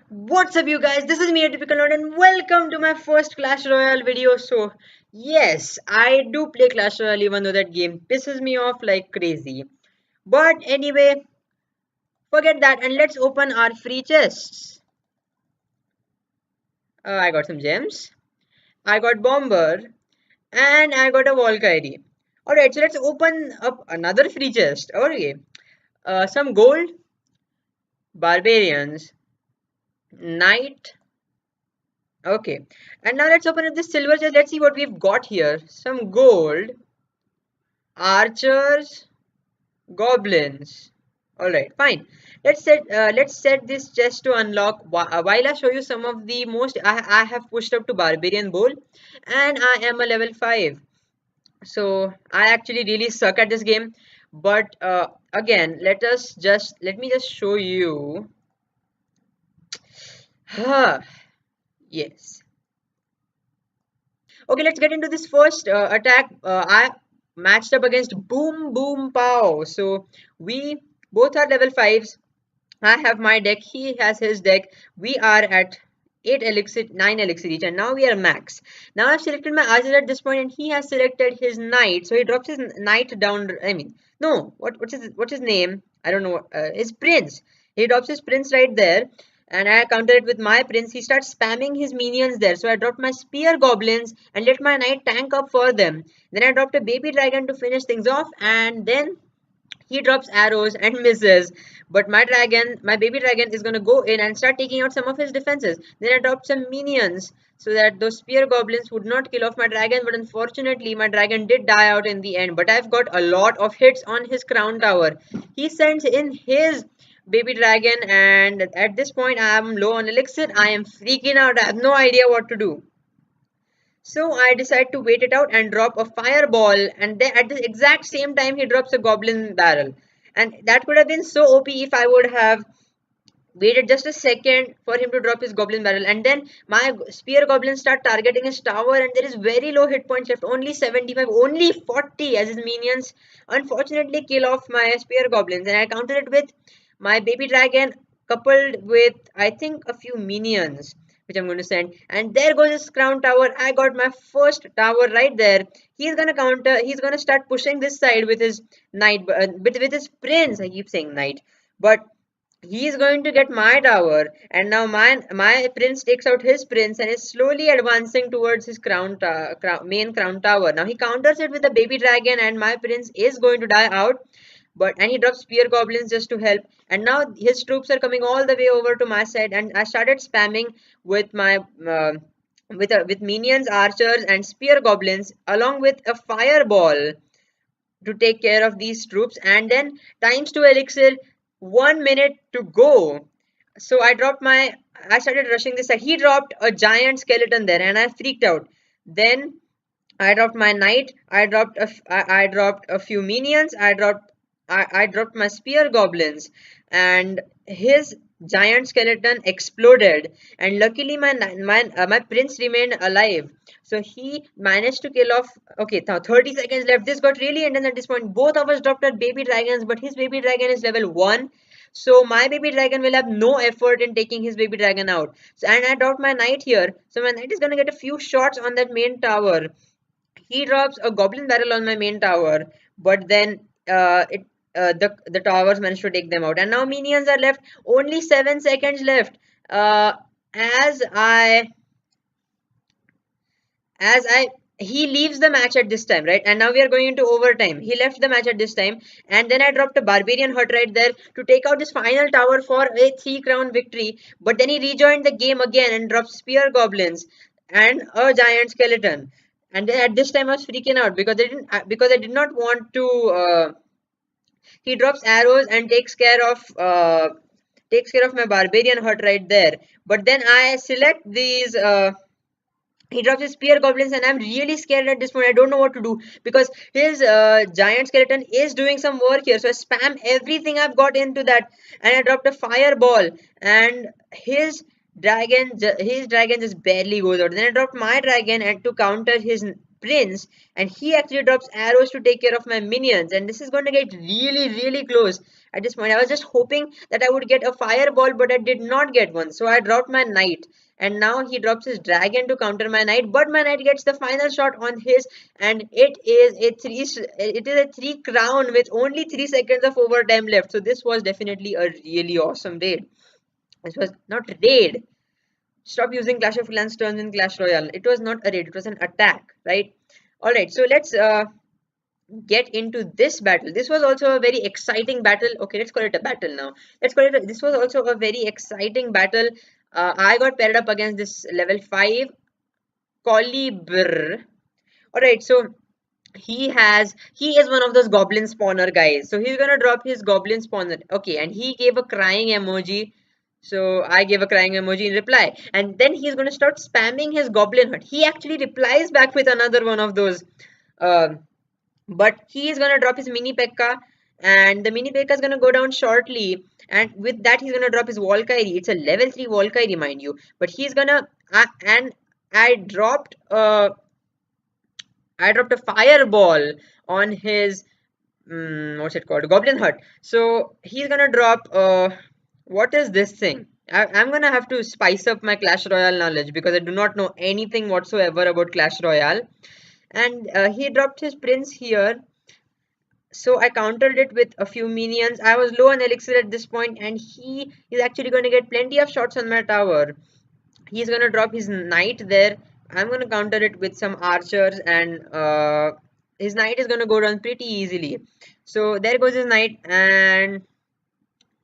What's up, you guys? This is me, atypicalNerd, and welcome to my first Clash Royale video. So, yes, I do play Clash Royale even though that game pisses me off like crazy. But anyway, forget that and let's open our free chests. I got some gems, I got Bomber, and I got a Valkyrie. Alright, so let's open up another free chest. Okay, some gold, Barbarians, Knight. Okay, and now let's open up this silver chest. Let's see what we've got here. Some gold, archers, goblins. All right, fine. Let's set this chest to unlock. While I show you some of the most, I have pushed up to barbarian bowl, and I am a level 5. So I actually really suck at this game. But again, let me just show you. Yes. Okay, let's get into this first attack. I matched up against Boom Boom Pow. So we both are level 5s. I have my deck, he has his deck. We are at 8 elixir, 9 elixir each, and now we are max. Now I've selected my archer at this point, and he has selected his knight. So he drops his knight down. I mean, no, what's his name? I don't know. His prince. He drops his prince right there, and I counter it with my prince. He starts spamming his minions there. So I dropped my spear goblins and let my knight tank up for them. Then I dropped a baby dragon to finish things off, and then he drops arrows and misses, but my baby dragon is gonna go in and start taking out some of his defenses. Then I dropped some minions so that those spear goblins would not kill off my dragon, but unfortunately my dragon did die out in the end. But I've got a lot of hits on his crown tower. He sends in his baby dragon, and at this point I am low on elixir. I am freaking out. I have no idea what to do. So I decide to wait it out and drop a fireball, and then at the exact same time he drops a goblin barrel. And that could have been so OP if I would have waited just a second for him to drop his goblin barrel. And then my spear goblins start targeting his tower, and there is very low hit points left, only 75, only 40, as his minions unfortunately kill off my spear goblins. And I counter it with my baby dragon coupled with, I think, a few minions which I'm going to send. And there goes his crown tower. I got my first tower right there. He's gonna counter. He's gonna start pushing this side with his knight, with his prince. I keep saying knight, but he is going to get my tower. And now my prince takes out his prince and is slowly advancing towards his main crown tower. Now he counters it with a baby dragon, and my prince is going to die out, and he drops spear goblins just to help. And now his troops are coming all the way over to my side, and I started spamming with my with minions, archers, and spear goblins, along with a fireball to take care of these troops. And then times 2 elixir, 1 minute to go. So I started rushing this side. He dropped a giant skeleton there, and I freaked out. Then I dropped my knight. I dropped a few minions. I dropped my spear goblins, and his giant skeleton exploded. And luckily, my prince remained alive. So he managed to kill off. Okay, now 30 seconds left. This got really intense at this point. Both of us dropped our baby dragons, but his baby dragon is level 1. So my baby dragon will have no effort in taking his baby dragon out. So, and I dropped my knight here. So my knight is gonna get a few shots on that main tower. He drops a goblin barrel on my main tower, but then the towers managed to take them out. And now minions are left. Only 7 seconds left. As I as I he leaves the match at this time, right? And now we are going into overtime. He left the match at this time, and then I dropped a barbarian hut right there to take out this final tower for a 3 crown victory. But then he rejoined the game again and dropped spear goblins and a giant skeleton. And then at this time I was freaking out because I did not want to. He drops arrows and takes care of my barbarian hut right there. But then I select these. He drops his spear goblins, and I'm really scared at this point. I don't know what to do because his giant skeleton is doing some work here. So I spam everything I've got into that, and I dropped a fireball, and his dragon just barely goes out. Then I dropped my dragon and to counter prince, and he actually drops arrows to take care of my minions, and this is going to get really, really close. At this point I was just hoping that I would get a fireball, but I did not get one, so I dropped my knight, and now he drops his dragon to counter my knight, but my knight gets the final shot on his, and it is a 3 crown with only 3 seconds of overtime left. So this was definitely a really awesome raid. This was not raid. Stop using Clash of Clans terms in Clash Royale. It was not a raid, it was an attack, right? Alright, so let's get into this battle. This was also a very exciting battle. Okay, let's call it a battle now. This was also a very exciting battle. I got paired up against this level 5 Colibr. Alright, so he is one of those goblin spawner guys, so he's gonna drop his goblin spawner. Okay, and he gave a crying emoji, so I gave a crying emoji in reply, and then he's gonna start spamming his goblin hut. He actually replies back with another one of those, uh, but he is gonna drop his mini pekka, and the mini pekka is gonna go down shortly, and with that he's gonna drop his Valkyrie. It's a level 3 Valkyrie, mind you, but he's gonna and I dropped a fireball on his what's it called, goblin hut. So he's gonna drop what is this thing? I'm gonna have to spice up my Clash Royale knowledge because I do not know anything whatsoever about Clash Royale. And he dropped his prince here, so I countered it with a few minions. I was low on elixir at this point, and he is actually going to get plenty of shots on my tower. He's gonna drop his knight there. I'm gonna counter it with some archers, and his knight is gonna go down pretty easily. So there goes his knight, and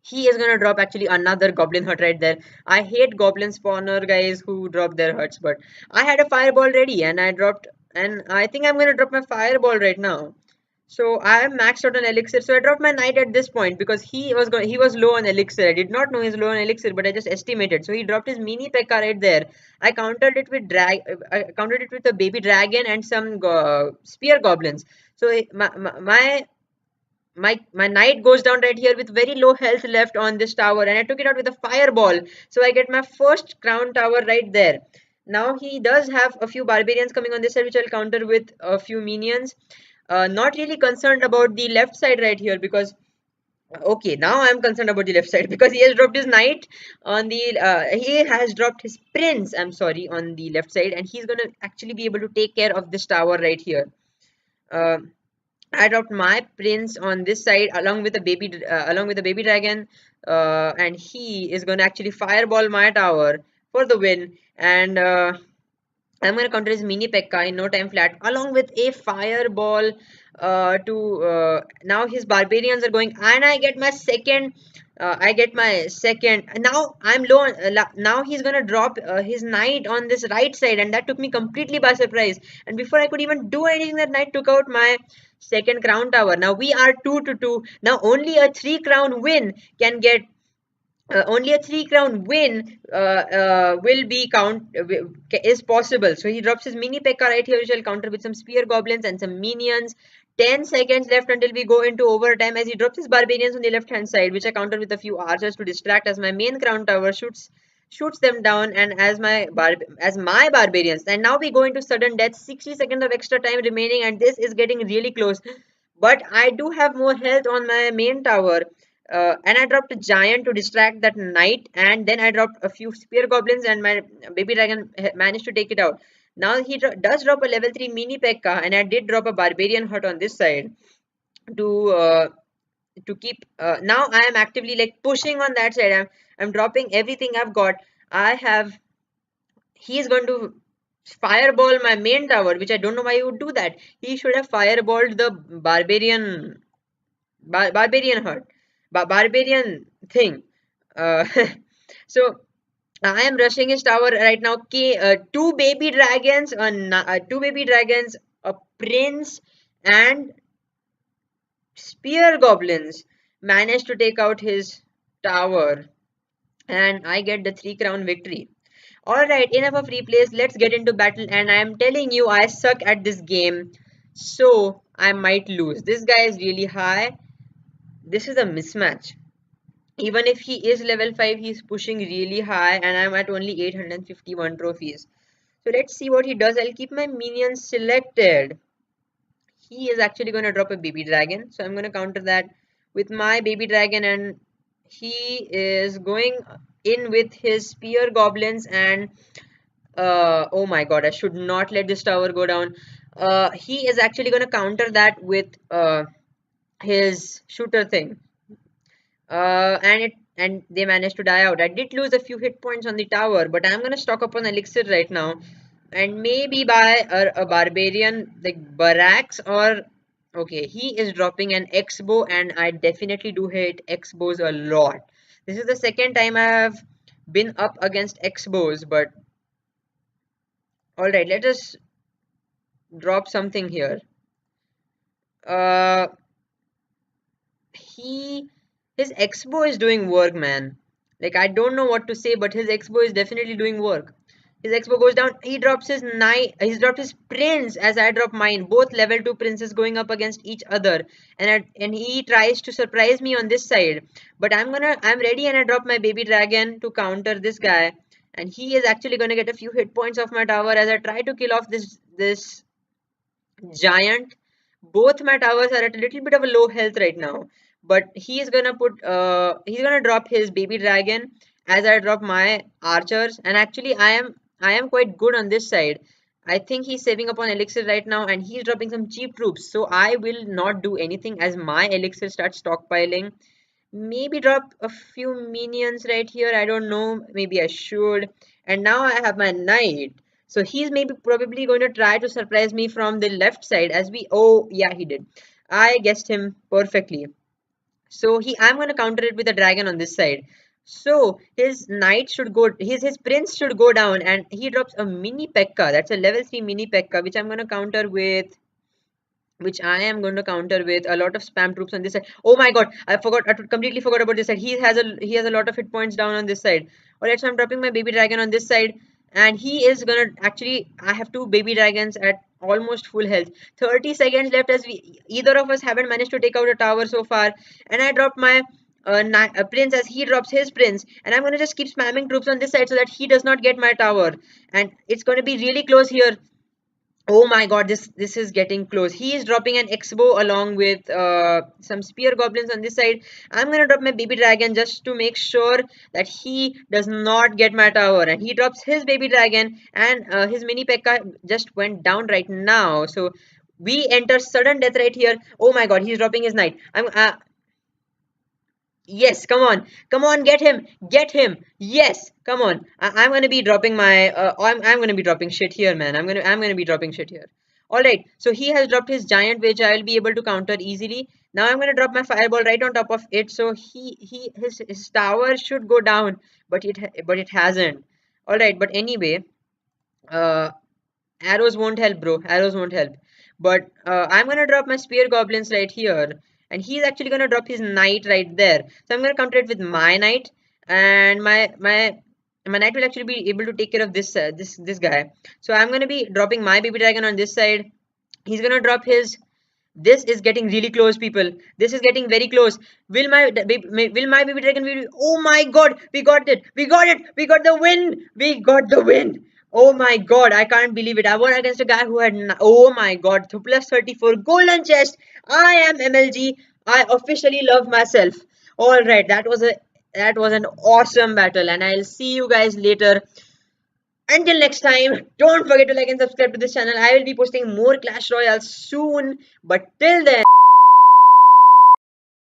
he is gonna drop actually another goblin hut right there. I hate goblin spawner guys who drop their huts, but I had a fireball ready, and I think I'm gonna drop my fireball right now. So I am maxed out on elixir. So I dropped my knight at this point because he was low on elixir. I did not know he's low on elixir, but I just estimated. So he dropped his mini P.E.K.K.A right there. I countered it with a baby dragon and some spear goblins. So my knight goes down right here with very low health left on this tower, and I took it out with a fireball. So I get my first crown tower right there. Now he does have a few barbarians coming on this side, which I'll counter with a few minions. Not really concerned about the left side right here because okay, now I'm concerned about the left side because he has dropped his knight on the he has dropped his prince, I'm sorry, on the left side, and he's gonna actually be able to take care of this tower right here. uh, I dropped my prince on this side along with the baby dragon, and he is gonna actually fireball my tower for the win, and I'm gonna counter his mini P.E.K.K.A in no time flat, along with a fireball. To Now his barbarians are going, and I get my second. I get my second. Now I'm low. Now he's gonna drop his knight on this right side, and that took me completely by surprise. And before I could even do anything, that knight took out my second crown tower. Now we are 2-2. Now only a 3 crown win will be is possible. So he drops his mini P.E.K.K.A right here, which I'll counter with some spear goblins and some minions. 10 seconds left until we go into overtime as he drops his barbarians on the left hand side, which I counter with a few archers to distract as my main crown tower shoots them down, and as my barbarians. And now we go into sudden death. 60 seconds of extra time remaining, and this is getting really close. But I do have more health on my main tower. And I dropped a giant to distract that knight, and then I dropped a few spear goblins, and my baby dragon managed to take it out. Now he does drop a level 3 mini P.E.K.K.A, and I did drop a barbarian hut on this side to keep. Now I am actively like pushing on that side. I'm dropping everything I've got. I have. He is going to fireball my main tower, which I don't know why he would do that. He should have fireballed the barbarian hut, barbarian thing. Uh, so I am rushing his tower right now. Two baby dragons, a prince, and spear goblins managed to take out his tower, and I get the 3 crown victory. Alright, enough of replays. Let's get into battle. And I am telling you, I suck at this game, so I might lose. This guy is really high. This is a mismatch. Even if he is level 5, he's pushing really high, and I'm at only 851 trophies. So let's see what he does. I'll keep my minions selected. He is actually going to drop a baby dragon. So I'm going to counter that with my baby dragon, and he is going in with his spear goblins. And oh my god, I should not let this tower go down. He is actually going to counter that with his shooter thing. And they managed to die out. I did lose a few hit points on the tower, but I'm gonna stock up on elixir right now, and maybe buy a barbarian like barracks or. Okay, he is dropping an X-bow, and I definitely do hate X-bows a lot. This is the second time I have been up against X-bows, but all right, let us drop something here. Uh, he his expo is doing work, man. Like, I don't know what to say, but his expo is definitely doing work. His expo goes down. He drops his knight. He's dropped his prince as I drop mine. Both level 2 princes going up against each other, and he tries to surprise me on this side. But I'm ready, and I drop my baby dragon to counter this guy, and he is actually gonna get a few hit points off my tower as I try to kill off this giant. Both my towers are at a little bit of a low health right now, but he's gonna drop his baby dragon as I drop my archers. And actually, I am quite good on this side. I think he's saving up on elixir right now, and he's dropping some cheap troops, so I will not do anything as my elixir starts stockpiling. Maybe drop a few minions right here. I don't know. Maybe I should. And now I have my knight. So he's maybe probably going to try to surprise me from the left side as we. Oh, yeah, he did. I guessed him perfectly. So I'm going to counter it with a dragon on this side. So his knight should go. His prince should go down, and he drops a mini Pekka. That's a level 3 mini Pekka, which I'm going to counter with which I am going to counter with a lot of spam troops on this side. Oh my god, I completely forgot about this side. He has a lot of hit points down on this side. Alright, so I'm dropping my baby dragon on this side, and he is gonna actually. I have two baby dragons at almost full health. 30 seconds left as either of us haven't managed to take out a tower so far, and I dropped my prince as he drops his prince, and I'm gonna just keep spamming troops on this side so that he does not get my tower, and it's gonna be really close here. Oh my god, this is getting close. He is dropping an X-bow along with some spear goblins on this side. I'm gonna drop my baby dragon just to make sure that he does not get my tower. And he drops his baby dragon, and his mini P.E.K.K.A just went down right now. So we enter sudden death right here. Oh my god, he's dropping his knight. Yes, come on, get him. Yes, come on. I'm gonna be dropping my. I'm gonna be dropping shit here, man. I'm gonna be dropping shit here. All right. So he has dropped his giant, which I will be able to counter easily. Now I'm gonna drop my fireball right on top of it. So his tower should go down, but it hasn't. All right. But anyway, uh, arrows won't help, bro. Arrows won't help. But I'm gonna drop my spear goblins right here, and he's actually gonna drop his knight right there. So I'm gonna counter it with my knight, and my knight will actually be able to take care of this guy. So I'm gonna be dropping my baby dragon on this side. He's gonna drop his. This is getting really close, people. This is getting very close. Will my baby dragon be? Oh my god, we got it! We got it! We got the win! We got the win! Oh my god, I can't believe it. I won against a guy who had. Oh my god, plus 34 golden chest. I am MLG. I officially love myself. All right, that was an awesome battle, and I'll see you guys later. Until next time, don't forget to like and subscribe to this channel. I will be posting more Clash Royale soon. But till then.